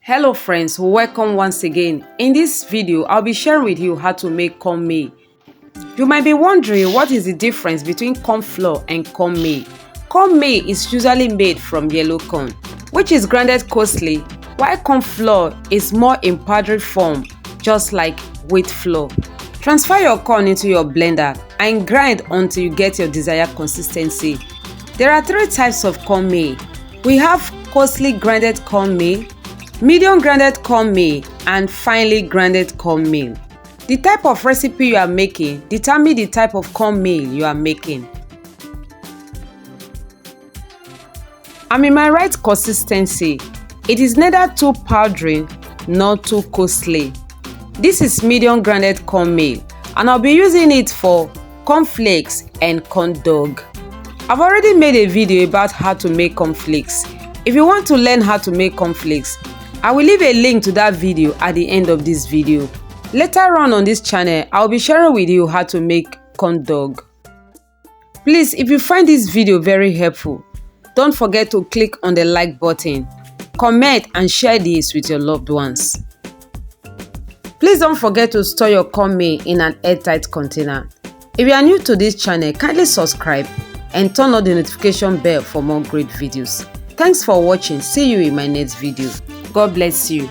Hello friends, welcome once again. In this video, I'll be sharing with you how to make cornmeal. You might be wondering what is the difference between corn flour and cornmeal. Cornmeal is usually made from yellow corn, which is grounded coarsely, while corn flour is more in powdery form, just like wheat flour. Transfer your corn into your blender and grind until you get your desired consistency. There are three types of cornmeal. We have coarsely grounded cornmeal, medium grounded cornmeal, and finely grounded cornmeal. The type of recipe you are making determines the type of cornmeal you are making. I'm in my right consistency. It is neither too powdery nor too coarsely. This is medium grounded cornmeal, and I'll be using it for cornflakes and corn dog. I've already made a video about how to make cornflakes. If you want to learn how to make cornflakes, I will leave a link to that video at the end of this video. Later on this channel, I'll be sharing with you how to make corn dog. Please, if you find this video very helpful, don't forget to click on the like button, comment and share this with your loved ones. Please don't forget to store your cornmeal in an airtight container. If you are new to this channel, kindly subscribe and turn on the notification bell for more great videos. Thanks for watching. See you in my next video. God bless you.